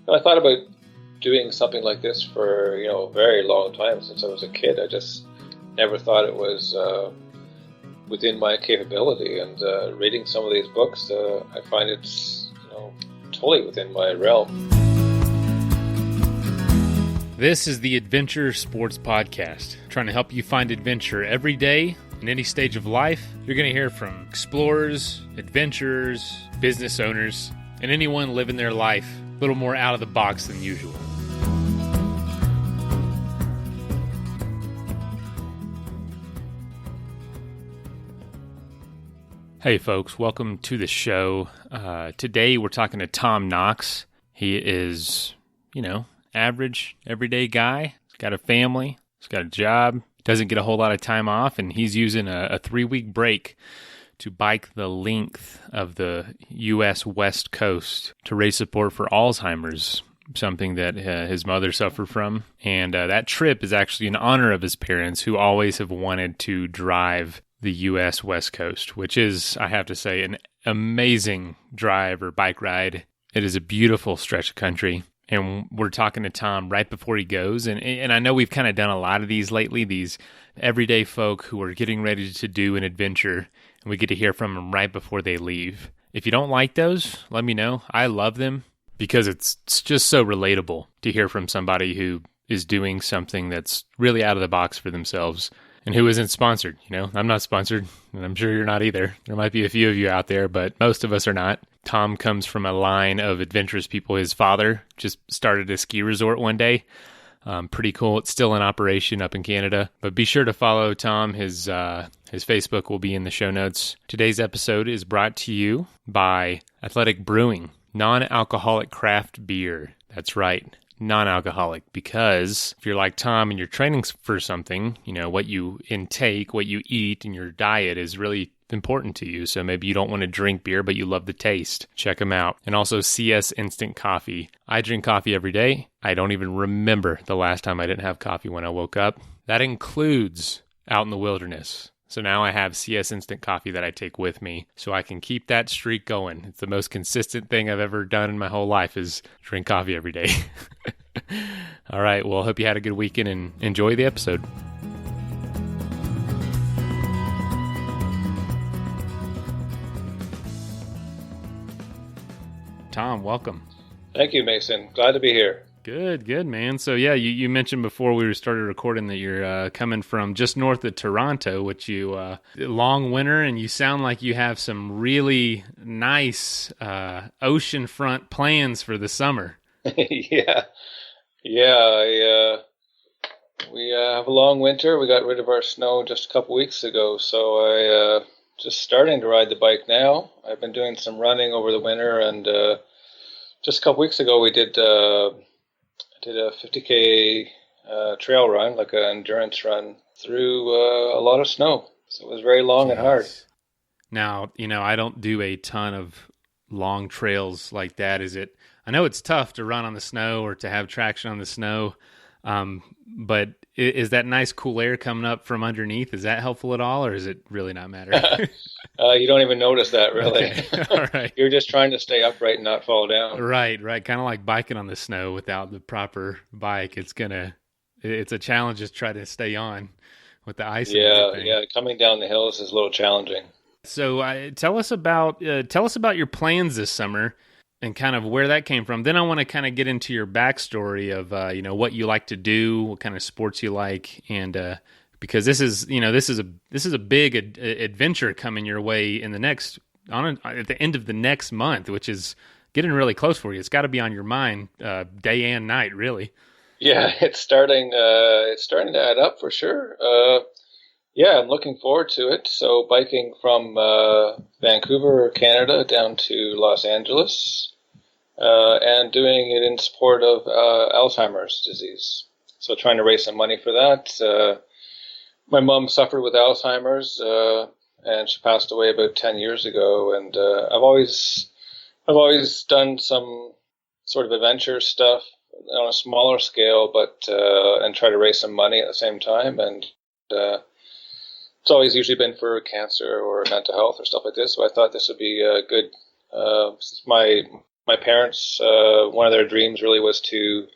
I thought about doing something like this for a very long time since I was a kid. I just never thought it was within my capability. And reading some of these books, I find it's totally within my realm. This is the Adventure Sports Podcast, trying to help you find adventure every day in any stage of life. You're going to hear from explorers, adventurers, business owners, and anyone living their life a little more out of the box than usual. Hey folks, welcome to the show. Today we're talking to Tom Knox. He is, average, everyday guy. He's got a family. He's got a job. Doesn't get a whole lot of time off, and he's using a 3-week break to bike the length of the U.S. West Coast to raise support for Alzheimer's, something that his mother suffered from. And that trip is actually in honor of his parents, who always have wanted to drive the U.S. West Coast, which is, I have to say, an amazing drive or bike ride. It is a beautiful stretch of country. And we're talking to Tom right before he goes. And I know we've kind of done a lot of these lately, these everyday folk who are getting ready to do an adventure. And we get to hear from them right before they leave. If you don't like those, let me know. I love them because it's just so relatable to hear from somebody who is doing something that's really out of the box for themselves and who isn't sponsored. I'm not sponsored, and I'm sure you're not either. There might be a few of you out there, but most of us are not. Tom comes from a line of adventurous people. His father just started a ski resort one day. Pretty cool. It's still in operation up in Canada. But be sure to follow Tom. His Facebook will be in the show notes. Today's episode is brought to you by Athletic Brewing, non-alcoholic craft beer. That's right, non-alcoholic, because if you're like Tom and you're training for something, what you intake, what you eat, and your diet is really important to you. So maybe you don't want to drink beer, but you love the taste. Check them out. And also CS Instant Coffee. I drink coffee every day. I don't even remember the last time I didn't have coffee when I woke up. That includes out in the wilderness. So now I have CS Instant Coffee that I take with me so I can keep that streak going. It's the most consistent thing I've ever done in my whole life is drink coffee every day. All right. Well, hope you had a good weekend and enjoy the episode. Tom, welcome. Thank you, Mason. Glad to be here. Good, man. So yeah, you mentioned before we started recording that you're coming from just north of Toronto, which long winter, and you sound like you have some really nice oceanfront plans for the summer. Yeah. We have a long winter. We got rid of our snow just a couple weeks ago, so I just starting to ride the bike now. I've been doing some running over the winter, and just a couple weeks ago we did a 50K trail run, like an endurance run, through a lot of snow. So it was very long and hard. Now, I don't do a ton of long trails like that. I know it's tough to run on the snow or to have traction on the snow, but is that nice cool air coming up from underneath? Is that helpful at all, or does it really not matter? You don't even notice that, really. Okay. All right. You're just trying to stay upright and not fall down. Right. Kind of like biking on the snow without the proper bike. It's a challenge to try to stay on with the ice. Yeah. Coming down the hills is a little challenging. So tell us about your plans this summer and kind of where that came from. Then I want to kind of get into your backstory of what you like to do, what kind of sports you like, and because this is a big adventure coming your way in the at the end of the next month, which is getting really close for you. It's got to be on your mind day and night, really. Yeah, it's starting to add up for sure. Yeah, I'm looking forward to it. So biking from Vancouver, Canada, down to Los Angeles, and doing it in support of Alzheimer's disease. So trying to raise some money for that. My mom suffered with Alzheimer's, and she passed away about 10 years ago. And I've always done some sort of adventure stuff on a smaller scale, but and try to raise some money at the same time. And it's always usually been for cancer or mental health or stuff like this. So I thought this would be a good. My my parents, one of their dreams really was to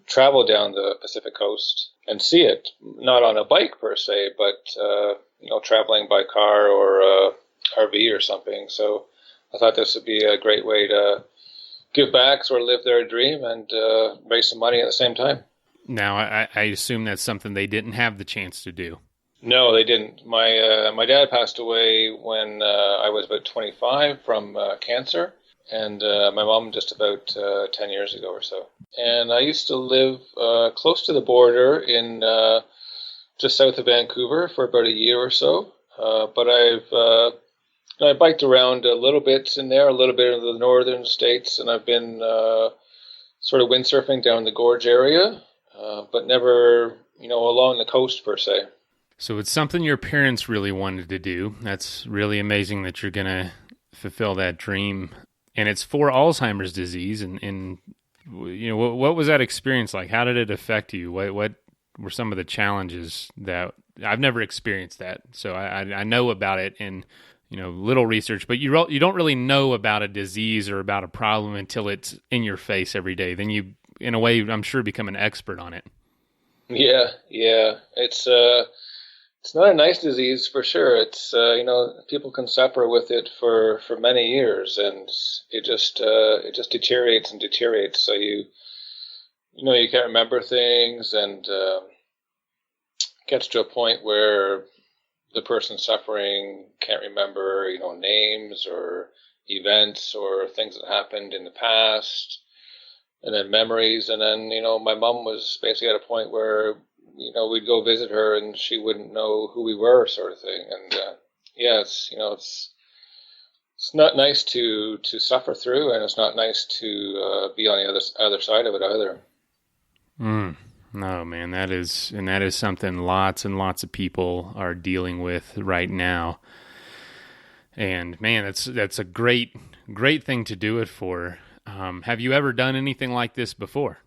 travel down the Pacific coast and see it, not on a bike per se, but traveling by car or RV or something. So I thought this would be a great way to give back, sort of live their dream, and raise some money at the same time. Now, I assume that's something they didn't have the chance to do. No, they didn't. My dad passed away when I was about 25 from cancer, and my mom just about 10 years ago or so. And I used to live close to the border in just south of Vancouver for about a year or so. But I biked around a little bit in there, a little bit in the northern states, and I've been sort of windsurfing down the gorge area, but never, along the coast per se. So it's something your parents really wanted to do. That's really amazing that you're going to fulfill that dream. And it's for Alzheimer's disease. And what was that experience like? How did it affect you? What were some of the challenges that I've never experienced that? So I know about it in little research, but you don't really know about a disease or about a problem until it's in your face every day. Then you, in a way, I'm sure, become an expert on it. Yeah. It's not a nice disease for sure. It's people can suffer with it for many years, and it just deteriorates and deteriorates. So you can't remember things, and gets to a point where the person suffering can't remember names or events or things that happened in the past, and then memories. And then my mom was basically at a point where we'd go visit her and she wouldn't know who we were, sort of thing. And it's not nice to suffer through, and it's not nice to be on the other side of it either. No, man, that is something lots and lots of people are dealing with right now. And man, that's a great thing to do it for. Have you ever done anything like this before?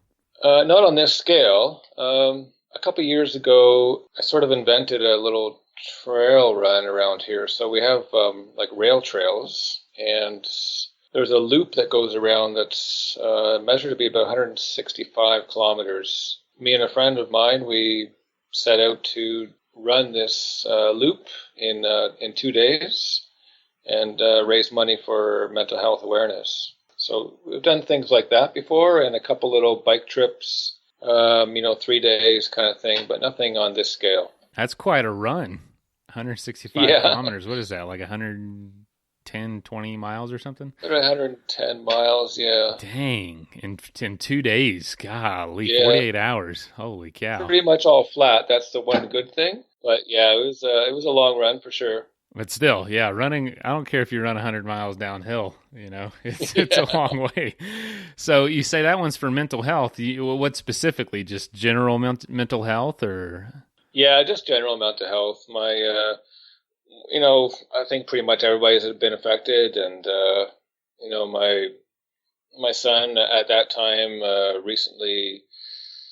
Not on this scale. A couple of years ago, I sort of invented a little trail run around here. So we have like rail trails, and there's a loop that goes around that's measured to be about 165 kilometers. Me and a friend of mine, we set out to run this loop in 2 days and raise money for mental health awareness. So we've done things like that before, and a couple little bike trips. 3 days kind of thing, but nothing on this scale. That's quite a run. 165 kilometers. What is that? Like 110, 20 miles or something? 110 miles, yeah. Dang. In 2 days. Golly, yeah. 48 hours. Holy cow. Pretty much all flat. That's the one good thing. But yeah, it was a long run for sure. But still, yeah, running, I don't care if you run 100 miles downhill, it's a long way. So you say that one's for mental health. What specifically? Just general mental health, or? Yeah, just general mental health. I think pretty much everybody's been affected. And, my son at that time, recently,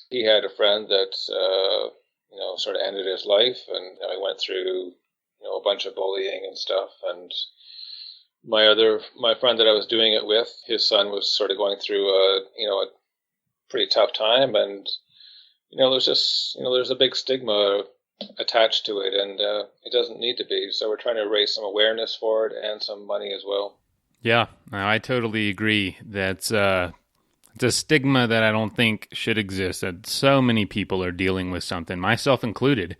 he had a friend that, sort of ended his life, and I went through a bunch of bullying and stuff. And my friend that I was doing it with, his son was sort of going through a pretty tough time. And, there's a big stigma attached to it, and it doesn't need to be. So we're trying to raise some awareness for it and some money as well. Yeah, I totally agree. That's it's a stigma that I don't think should exist, that so many people are dealing with something, myself included.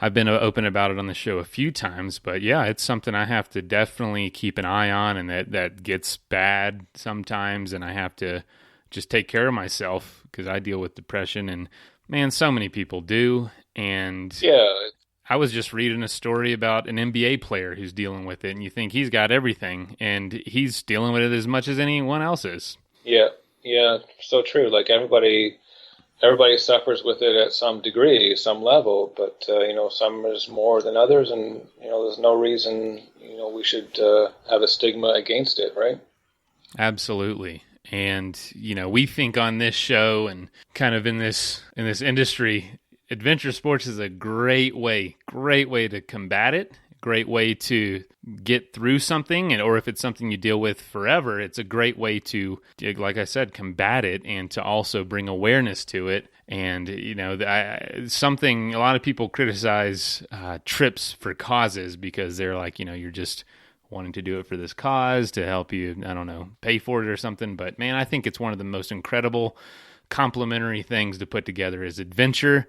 I've been open about it on the show a few times, but yeah, it's something I have to definitely keep an eye on, and that gets bad sometimes, and I have to just take care of myself because I deal with depression, and man, so many people do. And yeah, I was just reading a story about an NBA player who's dealing with it, and you think he's got everything, and he's dealing with it as much as anyone else is. Yeah, so true. Like everybody suffers with it at some degree, some level, but some is more than others, and there's no reason we should have a stigma against it, right? Absolutely. And we think on this show and kind of in this industry, adventure sports is a great way to combat it, great way to get through something, and or if it's something you deal with forever, it's a great way to, like I said, combat it and to also bring awareness to it. And, something a lot of people criticize trips for causes because they're like, you're just wanting to do it for this cause to help you, I don't know, pay for it or something. But man, I think it's one of the most incredible complementary things to put together is adventure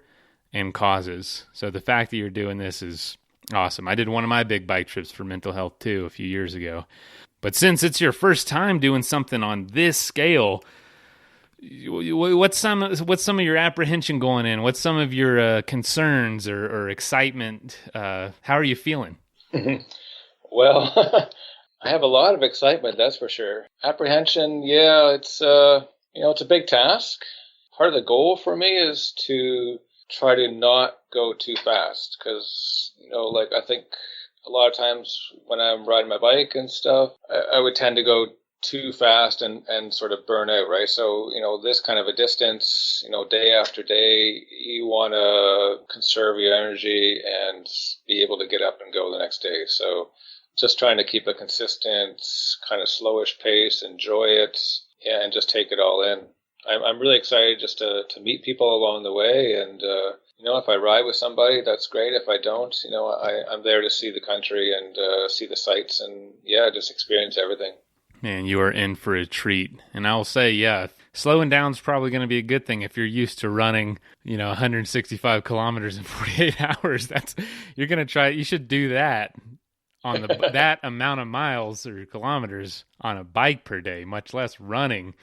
and causes. So the fact that you're doing this is awesome. I did one of my big bike trips for mental health too a few years ago. But since it's your first time doing something on this scale, what's some of your apprehension going in? What's some of your concerns or excitement? How are you feeling? Well, I have a lot of excitement, that's for sure. Apprehension, yeah, it's it's a big task. Part of the goal for me is to try to not go too fast because, I think a lot of times when I'm riding my bike and stuff, I would tend to go too fast and sort of burn out, right? So, this kind of a distance, day after day, you want to conserve your energy and be able to get up and go the next day. So just trying to keep a consistent kind of slowish pace, enjoy it, and just take it all in. I'm really excited just to meet people along the way. And, if I ride with somebody, that's great. If I don't, I'm there to see the country and see the sights and, just experience everything. Man, you are in for a treat. And I'll say, slowing down is probably going to be a good thing if you're used to running, 165 kilometers in 48 hours. You're going to try, you should do that on that amount of miles or kilometers on a bike per day, much less running,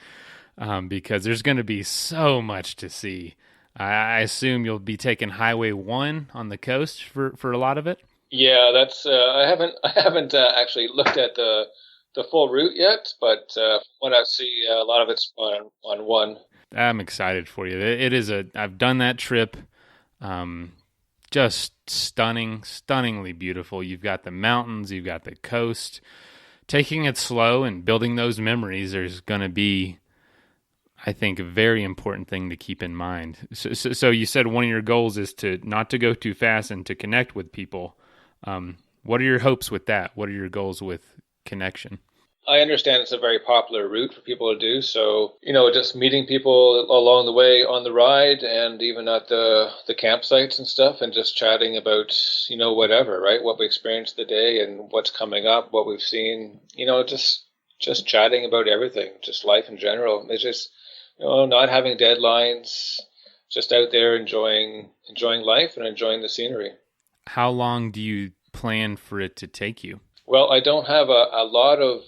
because there's going to be so much to see. I assume you'll be taking Highway 1 on the coast for a lot of it? Yeah, that's, I haven't actually looked at the full route yet, but when I see a lot of it's on one. I'm excited for you. I've done that trip. Just stunningly beautiful. You've got the mountains, you've got the coast. Taking it slow and building those memories is going to be, I think, a very important thing to keep in mind. So you said one of your goals is to not to go too fast and to connect with people. What are your hopes with that? What are your goals with connection? I understand it's a very popular route for people to do. So, just meeting people along the way on the ride and even at the campsites and stuff and just chatting about, whatever, right? What we experienced the day and what's coming up, what we've seen, just chatting about everything, just life in general. It's just, not having deadlines, just out there enjoying life and enjoying the scenery. How long do you plan for it to take you? Well, I don't have a lot of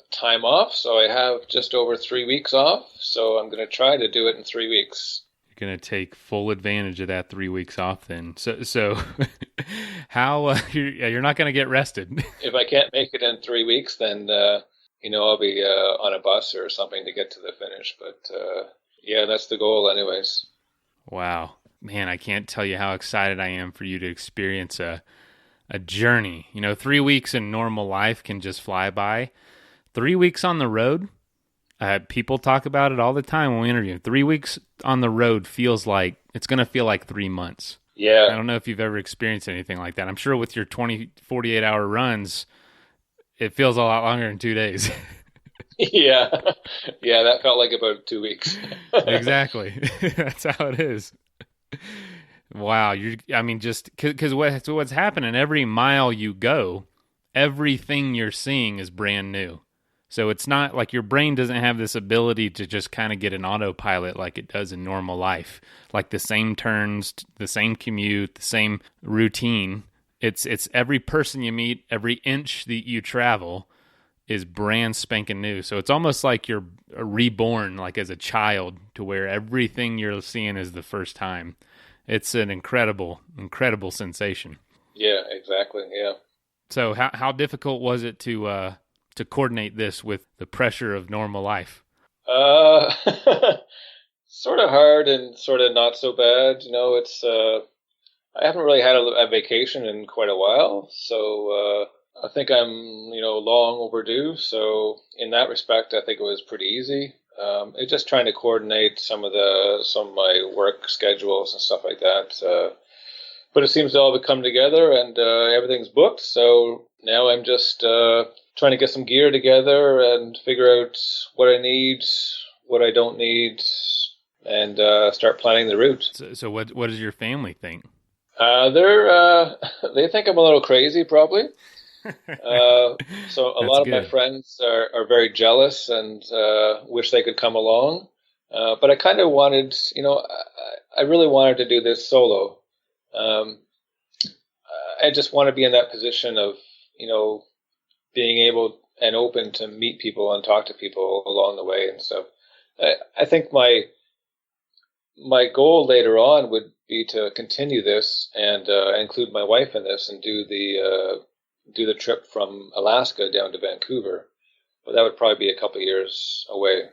time off, so I have just over 3 weeks off. So I'm going to try to do it in 3 weeks. You're going to take full advantage of that 3 weeks off then. So how you're not going to get rested? If I can't make it in 3 weeks, then I'll be on a bus or something to get to the finish. But that's the goal, anyways. Wow, man, I can't tell you how excited I am for you to experience a journey. 3 weeks in normal life can just fly by. 3 weeks on the road, people talk about it all the time when we interview. 3 weeks on the road it's going to feel like 3 months. Yeah. I don't know if you've ever experienced anything like that. I'm sure with your 48 hour runs, it feels a lot longer than 2 days. Yeah, that felt like about 2 weeks. Exactly. That's how it is. Wow, just because what's happening, every mile you go, everything you're seeing is brand new. So it's not like your brain doesn't have this ability to just kind of get an autopilot like it does in normal life, like the same turns, the same commute, the same routine. It's every person you meet, every inch that you travel is brand spanking new. So it's almost like you're reborn, like as a child, to where everything you're seeing is the first time. It's an incredible sensation. Yeah, exactly. Yeah. So how difficult was it to coordinate this with the pressure of normal life? Sort of hard and sort of not so bad. It's I haven't really had a vacation in quite a while, so I think I'm long overdue. So in that respect, I think it was pretty easy. It's just trying to coordinate some of my work schedules and stuff like that. but it seems to all have come together, and everything's booked. So now I'm just trying to get some gear together and figure out what I need, what I don't need, and start planning the route. So what does your family think? They think I'm a little crazy, probably. So a That's lot of my good. friends are very jealous and wish they could come along. But I kind of wanted, I really wanted to do this solo. Um, I just want to be in that position of, being able and open to meet people and talk to people along the way and stuff. I think my goal later on would be to continue this and include my wife in this and do the trip from Alaska down to Vancouver. But that would probably be a couple of years away.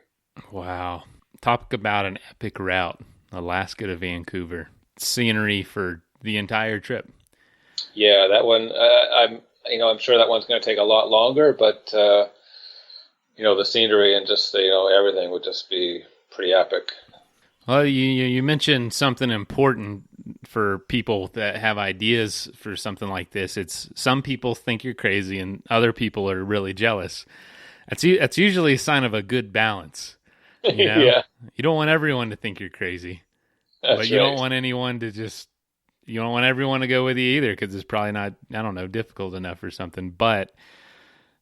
Wow. Talk about an epic route, Alaska to Vancouver. Scenery for the entire trip. Yeah, that one. I'm sure that one's going to take a lot longer, but the scenery and just everything would just be pretty epic. Well, you mentioned something important for people that have ideas for something like this. It's some people think you're crazy and other people are really jealous. That's usually a sign of a good balance. Yeah, You don't want everyone to think you're crazy, that's but you right. don't want anyone to you don't want everyone to go with you either, because it's probably not, I don't know, difficult enough or something. But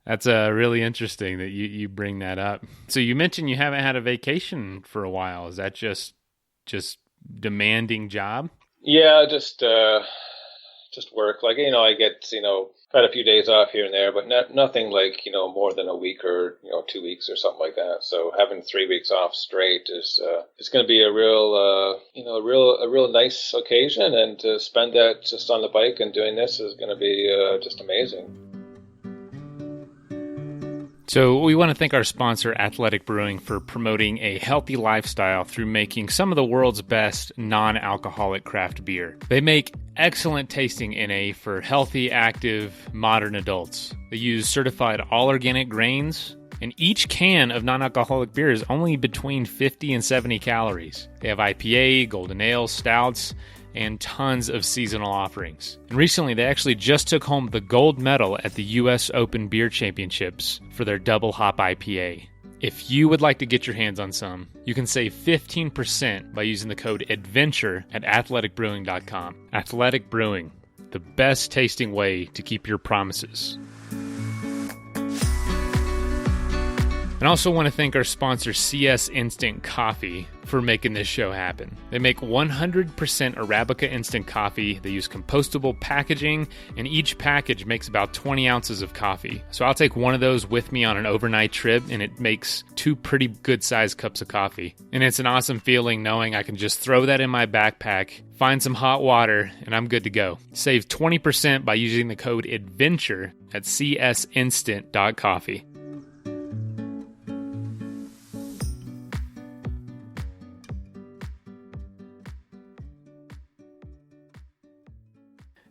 that's really interesting that you bring that up. So you mentioned you haven't had a vacation for a while. Is that just demanding job? Yeah, just work. Like I get quite a few days off here and there, but nothing like more than a week or 2 weeks or something like that. So having 3 weeks off straight is it's going to be a real a real nice occasion, and to spend that just on the bike and doing this is going to be just amazing. So we want to thank our sponsor, Athletic Brewing, for promoting a healthy lifestyle through making some of the world's best non-alcoholic craft beer. They make excellent tasting NA for healthy, active, modern adults. They use certified all-organic grains, and each can of non-alcoholic beer is only between 50 and 70 calories. They have IPA, golden ale, stouts, and tons of seasonal offerings. And recently, they actually just took home the gold medal at the U.S. Open Beer Championships for their double hop IPA. If you would like to get your hands on some, you can save 15% by using the code ADVENTURE at athleticbrewing.com. Athletic Brewing, the best tasting way to keep your promises. And I also want to thank our sponsor, CS Instant Coffee, for making this show happen. They make 100% Arabica instant coffee. They use compostable packaging, and each package makes about 20 ounces of coffee. So I'll take one of those with me on an overnight trip, and it makes 2 pretty good-sized cups of coffee. And it's an awesome feeling knowing I can just throw that in my backpack, find some hot water, and I'm good to go. Save 20% by using the code ADVENTURE at csinstant.coffee.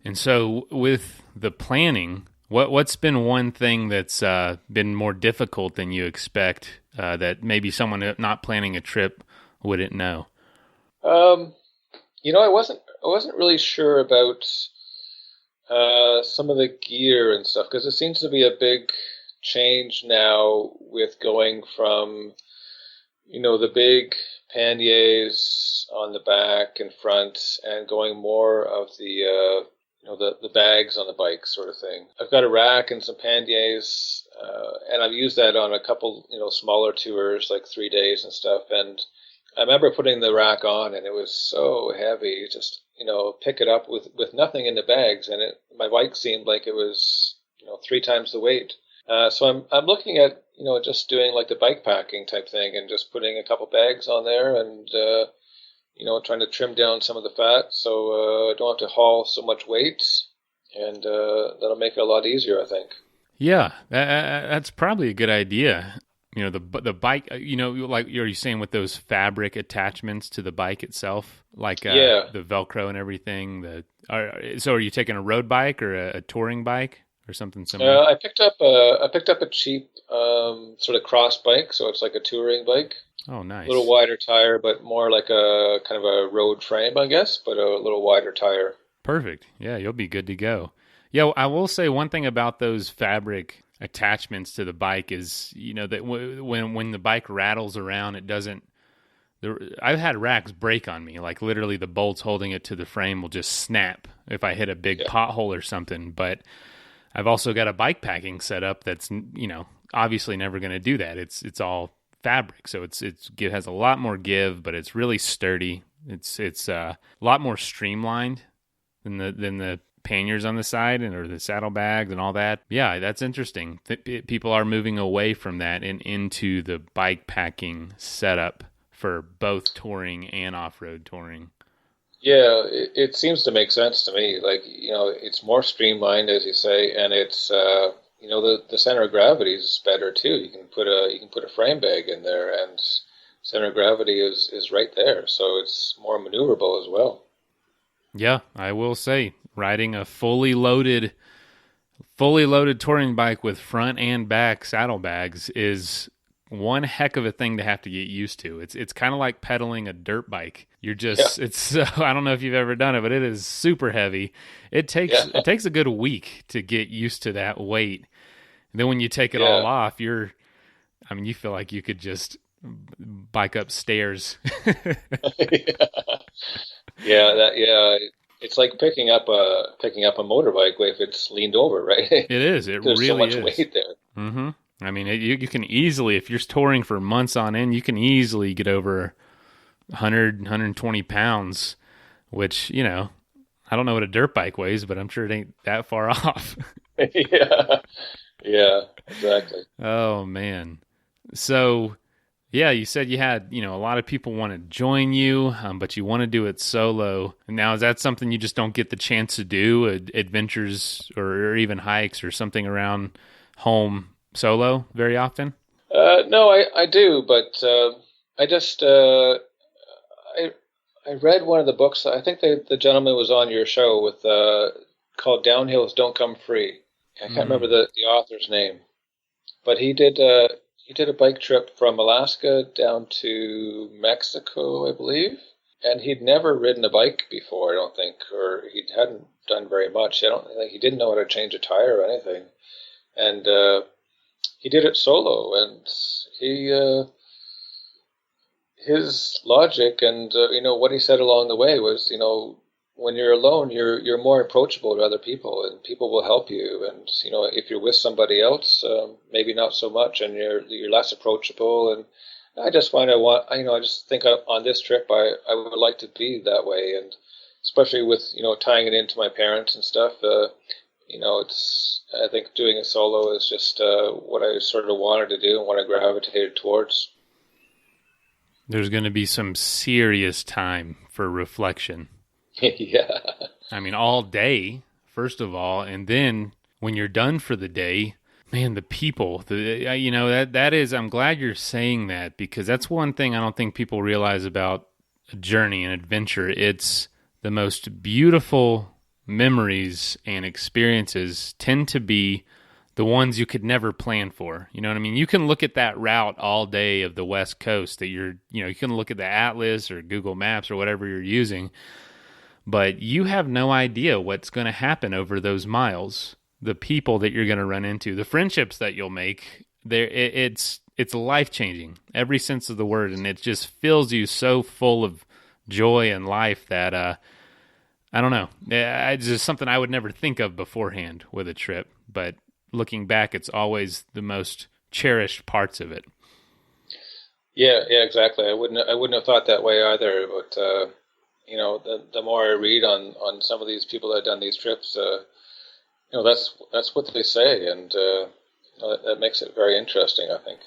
And so with the planning, what's been one thing that's been more difficult than you expect that maybe someone not planning a trip wouldn't know? I wasn't really sure about some of the gear and stuff, because it seems to be a big change now with going from the big panniers on the back and front and going more of the bags on the bike sort of thing. I've got a rack and some panniers, and I've used that on a couple, smaller tours, like 3 days and stuff. And I remember putting the rack on, and it was so heavy. Just, pick it up with nothing in the bags, and my bike seemed like it was, 3 times the weight. So I'm looking at, just doing like the bike packing type thing and just putting a couple bags on there and, trying to trim down some of the fat so I don't have to haul so much weight, and that'll make it a lot easier, I think. Yeah, that's probably a good idea. The bike, like you're saying with those fabric attachments to the bike itself, like the Velcro and everything. So are you taking a road bike or a touring bike or something similar? I picked up a cheap sort of cross bike, so it's like a touring bike. Oh, nice. A little wider tire, but more like a kind of a road frame, I guess, but a little wider tire. Perfect. Yeah, you'll be good to go. Yeah, I will say one thing about those fabric attachments to the bike is, that when the bike rattles around, it doesn't. I've had racks break on me, like literally the bolts holding it to the frame will just snap if I hit a big Yeah. pothole or something. But I've also got a bike packing setup that's obviously never going to do that. It's all fabric, so it has a lot more give, but it's really sturdy. It's a lot more streamlined than the panniers on the side or the saddlebags and all that. Yeah, that's interesting. People are moving away from that and into the bike packing setup for both touring and off-road touring. Yeah, it seems to make sense to me. Like, it's more streamlined, as you say, and it's the center of gravity is better too. You can put a frame bag in there, and center of gravity is right there, so it's more maneuverable as well. Yeah, I will say riding a fully loaded touring bike with front and back saddlebags is one heck of a thing to have to get used to. It's kind of like pedaling a dirt bike. Yeah, It's I don't know if you've ever done it, but it is super heavy. It takes yeah, it takes a good week to get used to that weight. And then when you take it all yeah, off, you feel like you could just bike up stairs. yeah. It's like picking up a motorbike if it's leaned over, right? It is. It There's so really much is. weight there. Mm-hmm. You can easily, if you're touring for months on end, you can easily get over 100, 120 pounds, which, I don't know what a dirt bike weighs, but I'm sure it ain't that far off. Yeah, yeah, exactly. Oh, man. So, yeah, you said you had, a lot of people want to join you, but you want to do it solo. And now, is that something you just don't get the chance to do, adventures or even hikes or something around home solo very often? No, I do, but I just I I read one of the books. I think the gentleman was on your show with called "Downhills Don't Come Free." I can't remember Mm. the author's name, but he did a bike trip from Alaska down to Mexico, I believe, and he'd never ridden a bike before. I don't think, or he hadn't done very much. I don't think he didn't know how to change a tire or anything, and he did it solo, and he his logic and what he said along the way was, when you're alone, you're more approachable to other people, and people will help you. And if you're with somebody else, maybe not so much, and you're less approachable. And I just find I just think on this trip, I would like to be that way, and especially with tying it into my parents and stuff. It's I think doing it solo is just what I sort of wanted to do and what I gravitated towards. There's going to be some serious time for reflection. Yeah. All day, first of all, and then when you're done for the day, man, the people, that is, I'm glad you're saying that, because that's one thing I don't think people realize about a journey and adventure. It's the most beautiful memories and experiences tend to be the ones you could never plan for. You know what I mean? You can look at that route all day of the West Coast that you can look at the Atlas or Google Maps or whatever you're using, but you have no idea what's going to happen over those miles. The people that you're going to run into, the friendships that you'll make, it's life-changing, every sense of the word, and it just fills you so full of joy and life that I don't know. It's just something I would never think of beforehand with a trip, but looking back, it's always the most cherished parts of it. Yeah, exactly. I wouldn't have thought that way either. But the more I read on some of these people that have done these trips, that's what they say, and that makes it very interesting, I think.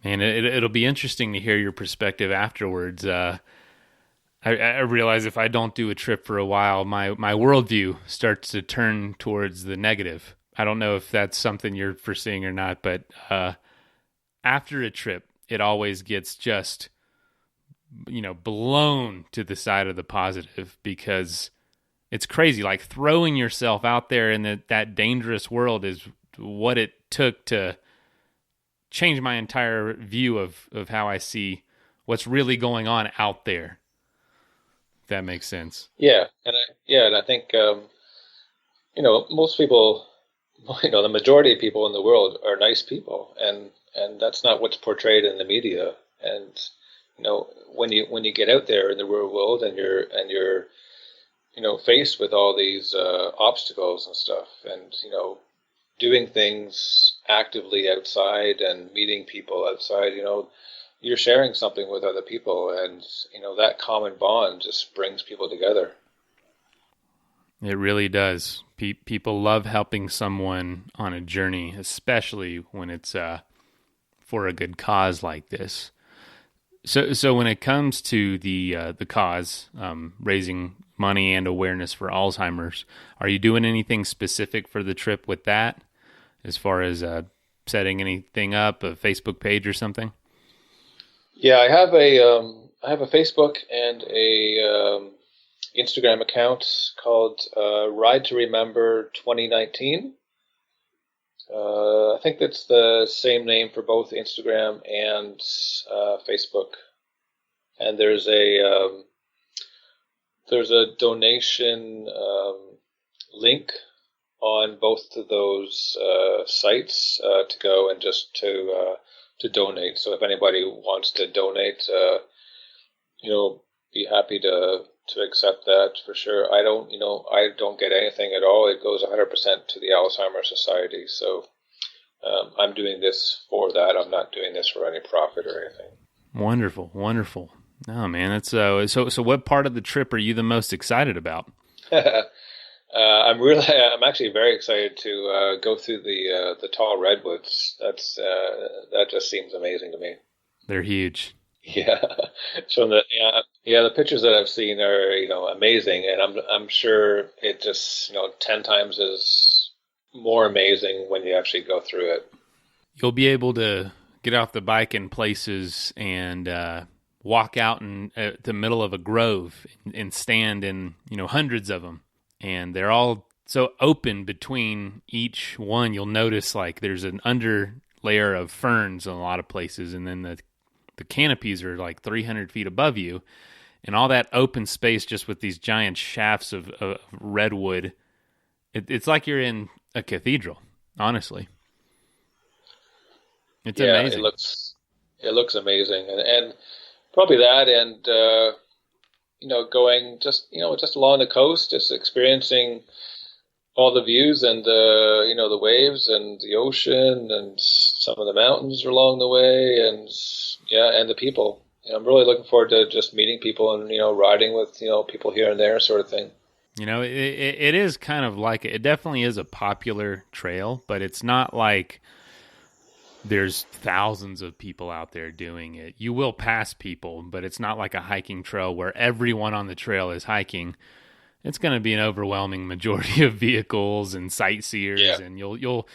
And it'll be interesting to hear your perspective afterwards. I realize if I don't do a trip for a while, my worldview starts to turn towards the negative. I don't know if that's something you're foreseeing or not, but after a trip, it always gets just, blown to the side of the positive, because it's crazy. Like, throwing yourself out there in that dangerous world is what it took to change my entire view of how I see what's really going on out there. that makes sense. Yeah, and I think most people, the majority of people in the world are nice people, and that's not what's portrayed in the media. And when you get out there in the real world and you're faced with all these obstacles and stuff, and doing things actively outside and meeting people outside, you're sharing something with other people, and that common bond just brings people together. It really does. People love helping someone on a journey, especially when it's for a good cause like this. So when it comes to the cause, raising money and awareness for Alzheimer's, are you doing anything specific for the trip with that, as far as setting anything up, a Facebook page or something? Yeah, I have a Facebook and a Instagram account called Ride to Remember 2019. I think that's the same name for both Instagram and Facebook. And there's a donation link on both of those sites to go and just to donate. So if anybody wants to donate, be happy to accept that for sure. I don't get anything at all. It goes 100% to the Alzheimer Society. So I'm doing this for that. I'm not doing this for any profit or anything. Wonderful, wonderful. Oh man, that's so. What part of the trip are you the most excited about? I'm actually very excited to go through the tall redwoods. That just seems amazing to me. They're huge. Yeah. So the pictures that I've seen are amazing, and I'm sure it just 10 times is more amazing when you actually go through it. You'll be able to get off the bike in places and walk out in the middle of a grove and stand in hundreds of them, and they're all so open between each one. You'll notice like there's an under layer of ferns in a lot of places, and then the canopies are like 300 feet above you, and all that open space just with these giant shafts of redwood. It's like you're in a cathedral, honestly. It's amazing. It looks amazing, and probably that, and going just along the coast, just experiencing all the views and the waves and the ocean and some of the mountains along the way, and the people. I'm really looking forward to just meeting people and riding with people here and there, sort of thing. It is kind of like it definitely is a popular trail, but it's not like there's thousands of people out there doing it. You will pass people, but it's not like a hiking trail where everyone on the trail is hiking. It's going to be an overwhelming majority of vehicles and sightseers, and you'll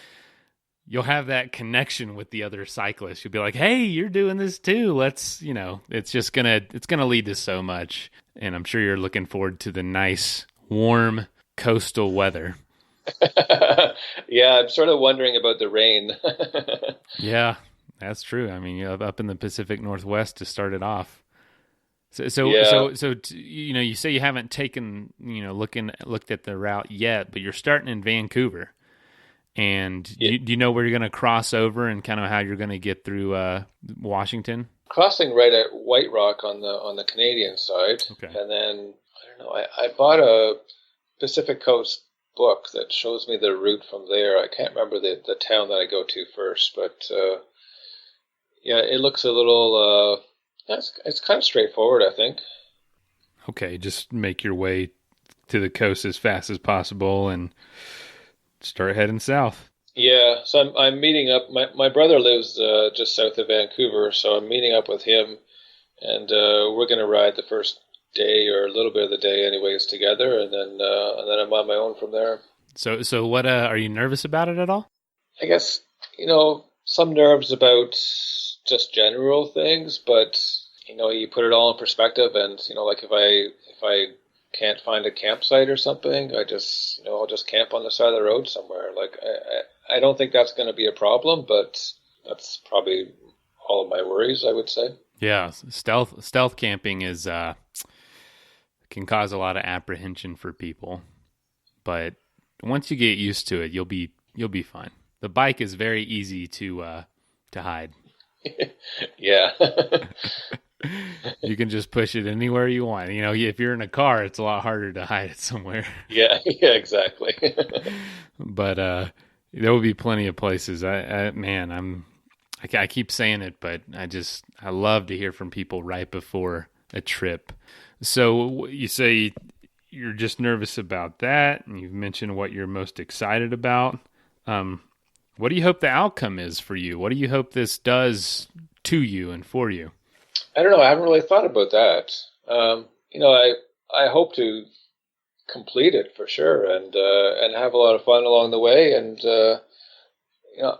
have that connection with the other cyclists. You'll be like, "Hey, you're doing this too. Let's," it's gonna lead to so much. And I'm sure you're looking forward to the nice, warm coastal weather. Yeah, I'm sort of wondering about the rain. Yeah, that's true. I mean, up in the Pacific Northwest to start it off. So you say you haven't taken looked at the route yet, but you're starting in Vancouver, and do you know where you're going to cross over and kind of how you're going to get through Washington? Crossing right at White Rock on the Canadian side, okay. And then I don't know. I bought a Pacific Coast book that shows me the route from there. I can't remember the town that I go to first, but it looks a little. It's kind of straightforward, I think. Okay, just make your way to the coast as fast as possible and start heading south. Yeah, so I'm meeting up. My brother lives just south of Vancouver, so I'm meeting up with him, and we're going to ride the first day or a little bit of the day, anyways, together, and then I'm on my own from there. So what? Are you nervous about it at all? I guess some nerves about just general things, but you put it all in perspective, and like if I can't find a campsite or something, I just I'll just camp on the side of the road somewhere. Like I don't think that's going to be a problem, but that's probably all of my worries, I would say. Yeah, stealth camping is can cause a lot of apprehension for people. But once you get used to it, you'll be fine. The bike is very easy to hide. Yeah. You can just push it anywhere you want. You know, if you're in a car, it's a lot harder to hide it somewhere. Yeah, exactly. But there will be plenty of places. I keep saying it, but I love to hear from people right before a trip. So you say you're just nervous about that, and you've mentioned what you're most excited about. What do you hope the outcome is for you? What do you hope this does to you and for you? I don't know. I haven't really thought about that. I hope to complete it for sure, and have a lot of fun along the way. And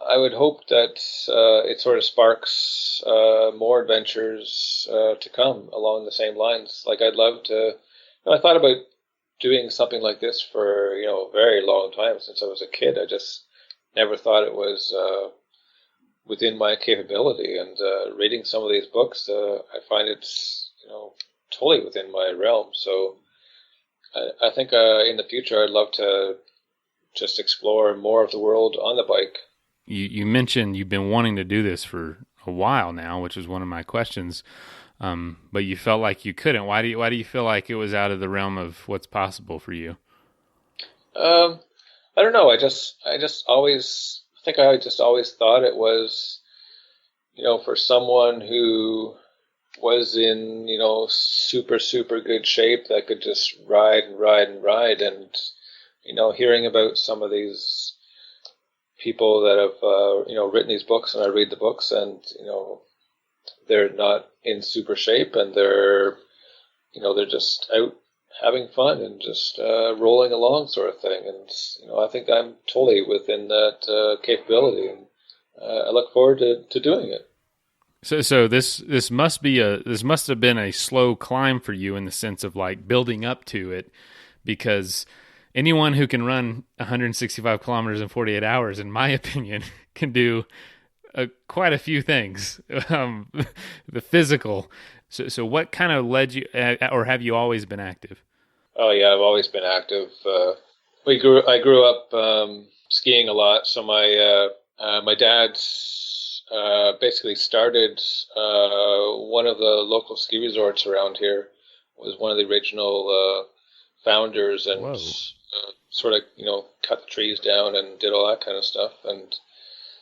I would hope that it sort of sparks more adventures to come along the same lines. Like I'd love to. I thought about doing something like this for a very long time since I was a kid. I just never thought it was within my capability. And reading some of these books, I find it's totally within my realm. So I think in the future I'd love to just explore more of the world on the bike. You mentioned you've been wanting to do this for a while now, which is one of my questions. But you felt like you couldn't. Why do you feel like it was out of the realm of what's possible for you? I don't know. I just always thought it was, for someone who was in, super, super good shape that could just ride and ride and ride. And, hearing about some of these people that have, written these books, and I read the books, and, they're not in super shape, and they're just out having fun and just rolling along sort of thing. And, I think I'm totally within that capability, and I look forward to doing it. So this must have been a slow climb for you in the sense of like building up to it, because anyone who can run 165 kilometers in 48 hours, in my opinion, can do quite a few things. The physical. So what kind of led you, or have you always been active? Oh yeah, I've always been active. I grew up skiing a lot. So my dad basically started one of the local ski resorts around here. Was one of the original founders, and sort of cut the trees down and did all that kind of stuff. And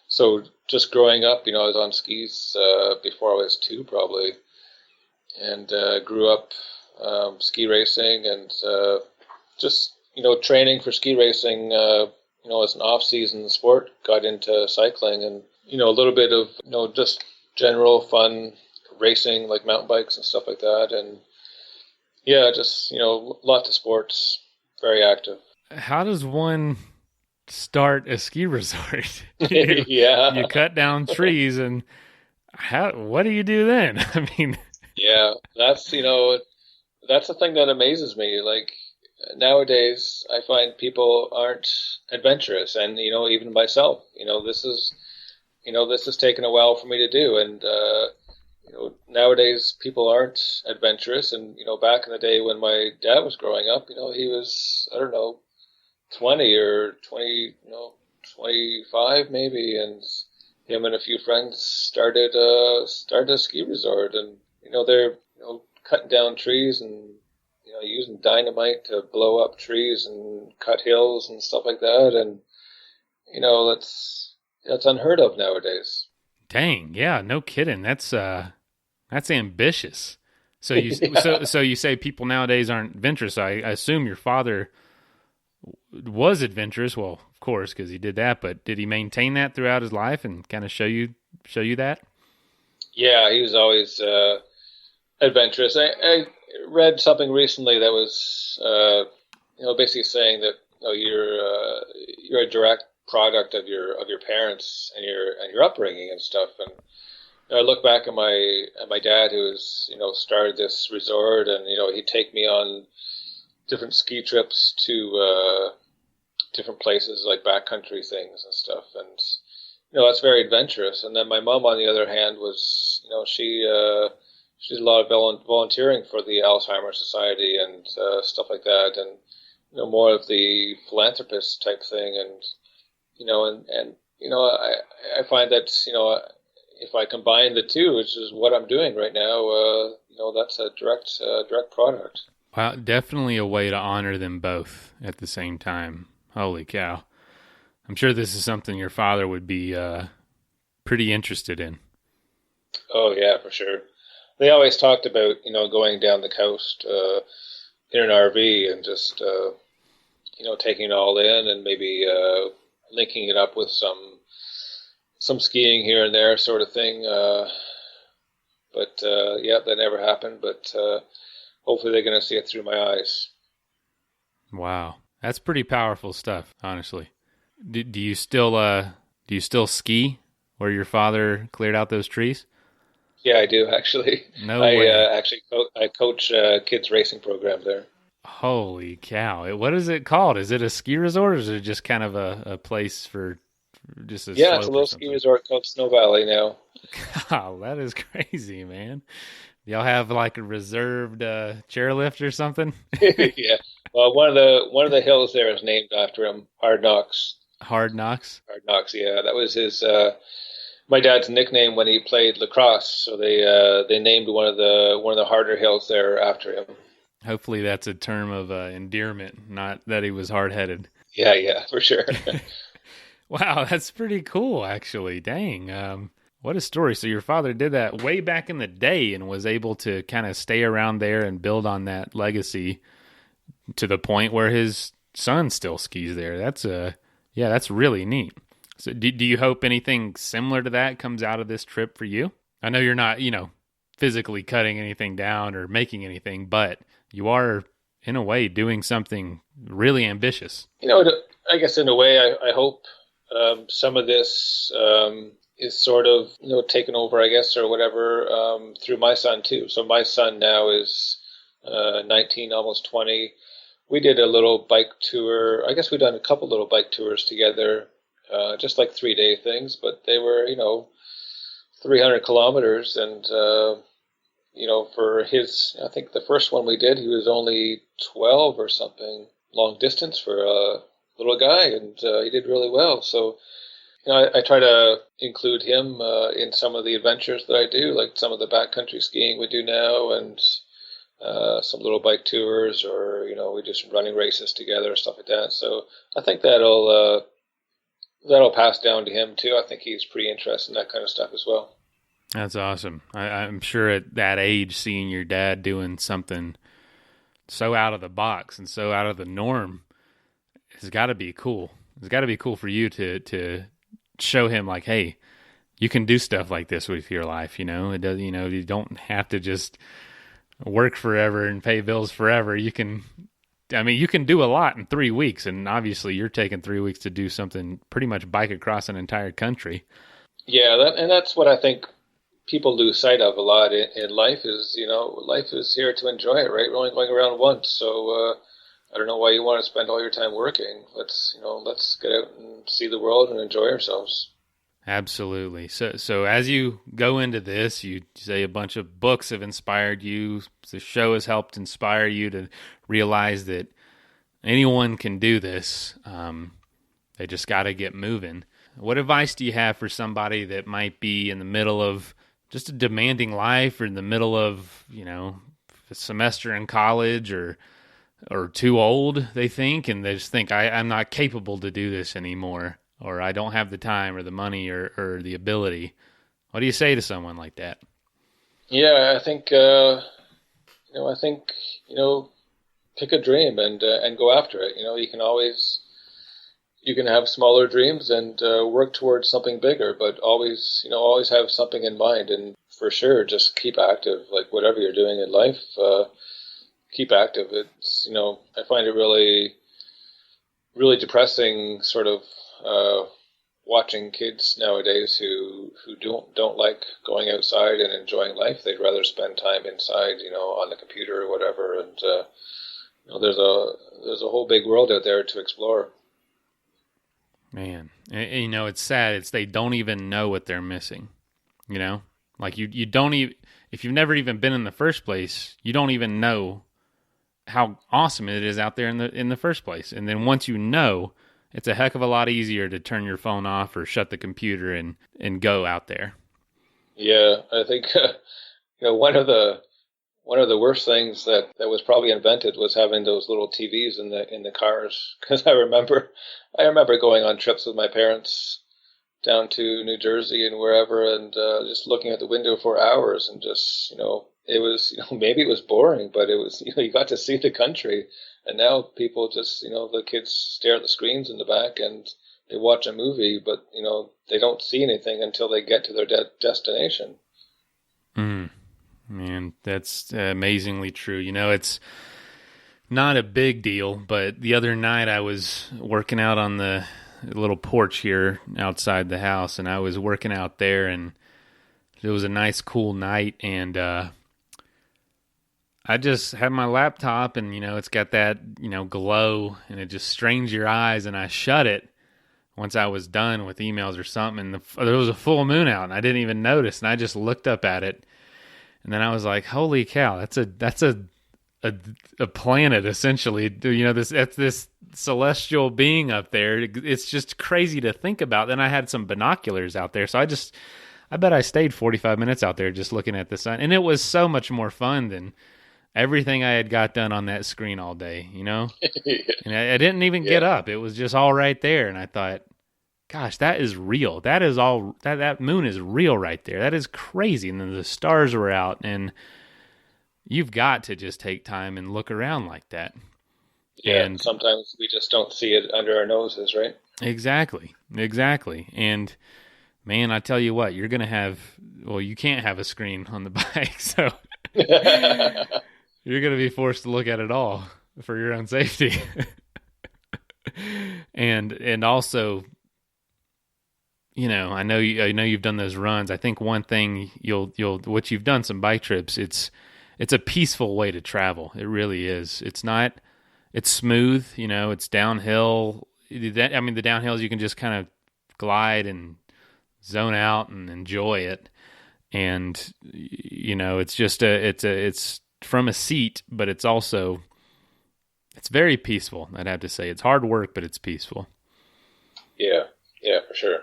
so just growing up, I was on skis before I was 2 probably, and grew up ski racing, and just training for ski racing as an off-season sport. Got into cycling, and a little bit of just general fun racing, like mountain bikes and stuff like that. And yeah, just lots of sports, very active. How does one start a ski resort? Yeah, you cut down trees, and what do you do then? I mean, yeah, that's the thing that amazes me. Like nowadays, I find people aren't adventurous, and even myself, this is taken a while for me to do. And nowadays people aren't adventurous. And back in the day when my dad was growing up, he was, I don't know, 20 or 20, 25 maybe, and him and a few friends started a ski resort. And they're cutting down trees and using dynamite to blow up trees and cut hills and stuff like that. And that's unheard of nowadays. Dang, yeah, no kidding. That's ambitious. So you so you say people nowadays aren't adventurous. I assume your father was adventurous. Well, of course, because he did that. But did he maintain that throughout his life and kind of show you that? Yeah, he was always adventurous. I read something recently that was basically saying that you're a direct product of your parents and your upbringing and stuff. And I look back at my dad, who's started this resort, and he'd take me on different ski trips to different places, like backcountry things and stuff. And that's very adventurous. And then my mom, on the other hand, was she she did a lot of volunteering for the Alzheimer Society and stuff like that, and more of the philanthropist type thing, and I find that if I combine the two, which is what I'm doing right now, that's a direct product. Wow, definitely a way to honor them both at the same time. Holy cow! I'm sure this is something your father would be pretty interested in. Oh yeah, for sure. They always talked about going down the coast in an RV and just taking it all in, and maybe linking it up with some skiing here and there, sort of thing. But that never happened. But hopefully they're going to see it through my eyes. Wow, that's pretty powerful stuff, honestly. Do you still ski where your father cleared out those trees? Yeah, I do actually. No way. I coach kids racing program there. Holy cow! What is it called? Is it a ski resort, or is it just kind of a place for just a slope it's a little or something? ski resort called Snow Valley now. Wow, that is crazy, man. Y'all have like a reserved chairlift or something? Yeah. Well, one of the hills there is named after him, Hard Knocks. Hard Knocks? Hard Knocks, yeah. That was his my dad's nickname when he played lacrosse. So they named one of the harder hills there after him. Hopefully that's a term of endearment, not that he was hard-headed. Yeah, for sure. Wow, that's pretty cool, actually. Dang. What a story. So your father did that way back in the day and was able to kind of stay around there and build on that legacy to the point where his son still skis there. That's really neat. So do you hope anything similar to that comes out of this trip for you? I know you're not, physically cutting anything down or making anything, but you are, in a way, doing something really ambitious. I guess in a way, I hope some of this is sort of taken over, I guess, or whatever, through my son too. So my son now is 19, almost 20. We did a little bike tour. I guess we've done a couple little bike tours together, just like 3-day things, but they were 300 kilometers, and for his, I think the first one we did, he was only 12 or something, long distance for a little guy, and he did really well. So I try to include him in some of the adventures that I do, like some of the backcountry skiing we do now, and some little bike tours, or we do some running races together, stuff like that. So I think that'll pass down to him too. I think he's pretty interested in that kind of stuff as well. That's awesome. I'm sure at that age, seeing your dad doing something so out of the box and so out of the norm has got to be cool. It's got to be cool for you to show him, like, hey, you can do stuff like this with your life. It does. You don't have to just work forever and pay bills forever. You can do a lot in 3 weeks, and obviously you're taking 3 weeks to do something, pretty much bike across an entire country. Yeah, that's what I think people lose sight of a lot in life is, life is here to enjoy it, right? We're only going around once, so I don't know why you want to spend all your time working. Let's get out and see the world and enjoy ourselves. Absolutely. So as you go into this, you say a bunch of books have inspired you. The show has helped inspire you to realize that anyone can do this. They just got to get moving. What advice do you have for somebody that might be in the middle of just a demanding life, or in the middle of, a semester in college, or too old, they think, and they just think, I'm not capable to do this anymore, or I don't have the time or the money or the ability. What do you say to someone like that? Yeah, I think, pick a dream and go after it. You can have smaller dreams and work towards something bigger, but always have something in mind. And for sure, just keep active. Like whatever you're doing in life, keep active. It's I find it really, really depressing, sort of watching kids nowadays who don't like going outside and enjoying life. They'd rather spend time inside, on the computer or whatever. And there's a whole big world out there to explore. Man, it's sad. They don't even know what they're missing, Like you don't even, if you've never even been in the first place, you don't even know how awesome it is out there in the first place. And then once you know, it's a heck of a lot easier to turn your phone off or shut the computer and go out there. Yeah, I think one of the worst things that was probably invented was having those little TVs in the cars. Because I remember going on trips with my parents down to New Jersey and wherever, and just looking at the window for hours, and just it was maybe it was boring, but it was you got to see the country. And now people just the kids stare at the screens in the back and they watch a movie, but they don't see anything until they get to their destination. Man, that's amazingly true. It's not a big deal, but the other night I was working out on the little porch here outside the house, and I was working out there, and it was a nice cool night, and I just had my laptop, and it's got that glow, and it just strains your eyes, and I shut it once I was done with emails or something, and there was a full moon out, and I didn't even notice, and I just looked up at it, and then I was like, holy cow, that's a planet, essentially. That's this celestial being up there. It's just crazy to think about. Then I had some binoculars out there, so I bet I stayed 45 minutes out there just looking at the sun, and it was so much more fun than everything I had got done on that screen all day, Yeah. And I didn't even get up. It was just all right there, and I thought, gosh, that is real. That is all. That moon is real right there. That is crazy. And then the stars were out, and you've got to just take time and look around like that. Yeah, and sometimes we just don't see it under our noses, right? Exactly. And man, I tell you what, you're going to have, you can't have a screen on the bike, so you're going to be forced to look at it all for your own safety. and also, I know you've done those runs. I think one thing what you've done some bike trips, it's a peaceful way to travel. It really is. It's smooth, it's downhill. The downhills you can just kind of glide and zone out and enjoy it. And, it's from a seat, but it's very peaceful. I'd have to say it's hard work, but it's peaceful. Yeah, for sure.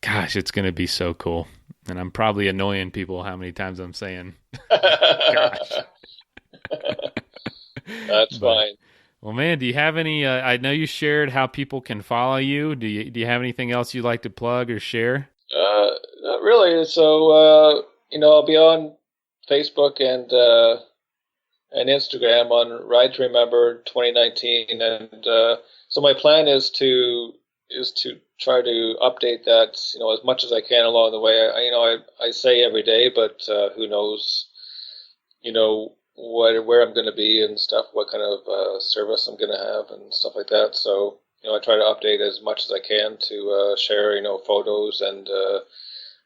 Gosh, it's going to be so cool. And I'm probably annoying people how many times I'm saying, gosh. That's fine. Well, man, do you have any, I know you shared how people can follow you. Do you have anything else you'd like to plug or share? Not really. So, I'll be on Facebook and Instagram on Ride to Remember 2019. And so my plan is to try to update that, as much as I can along the way. I say every day, but who knows, where I'm going to be and stuff, what kind of service I'm going to have and stuff like that. So, I try to update as much as I can to share, photos and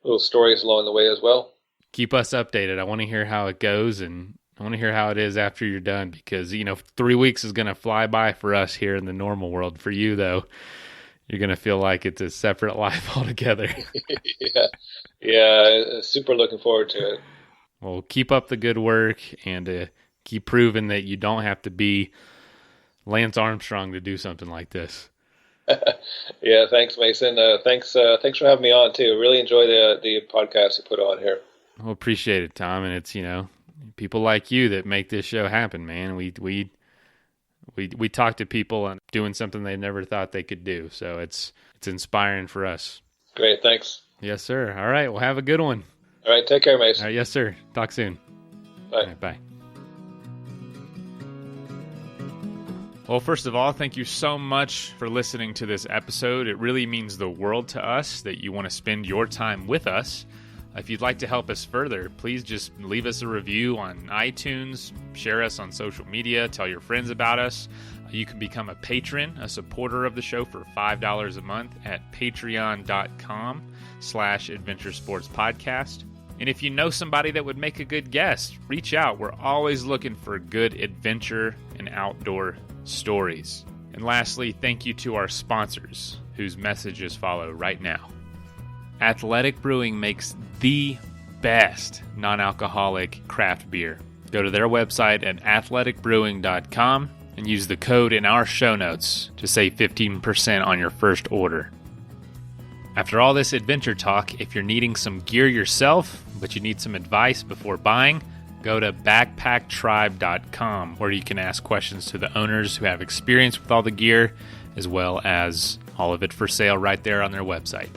little stories along the way as well. Keep us updated. I want to hear how it goes, and I want to hear how it is after you're done, because, 3 weeks is going to fly by for us here in the normal world. For you, though, you're going to feel like it's a separate life altogether. Yeah, super looking forward to it. Well, keep up the good work, and keep proving that you don't have to be Lance Armstrong to do something like this. Yeah, thanks, Mason. Thanks for having me on too. Really enjoy the podcast you put on here. Well, appreciate it, Tom. And it's people like you that make this show happen, man. We talk to people and doing something they never thought they could do. So it's inspiring for us. Great, thanks. Yes, sir. All right, well, have a good one. All right, take care, Mason. All right, yes, sir. Talk soon. Bye. All right, bye. Well, first of all, thank you so much for listening to this episode. It really means the world to us that you want to spend your time with us. If you'd like to help us further, please just leave us a review on iTunes, share us on social media, tell your friends about us. You can become a patron, a supporter of the show for $5 a month at patreon.com/adventuresportspodcast. And if you know somebody that would make a good guest, reach out. We're always looking for good adventure and outdoor stories. And lastly, thank you to our sponsors, whose messages follow right now. Athletic Brewing makes the best non-alcoholic craft beer. Go to their website at athleticbrewing.com and use the code in our show notes to save 15% on your first order. After all this adventure talk, if you're needing some gear yourself, but you need some advice before buying, go to backpacktribe.com, where you can ask questions to the owners who have experience with all the gear, as well as all of it for sale right there on their website.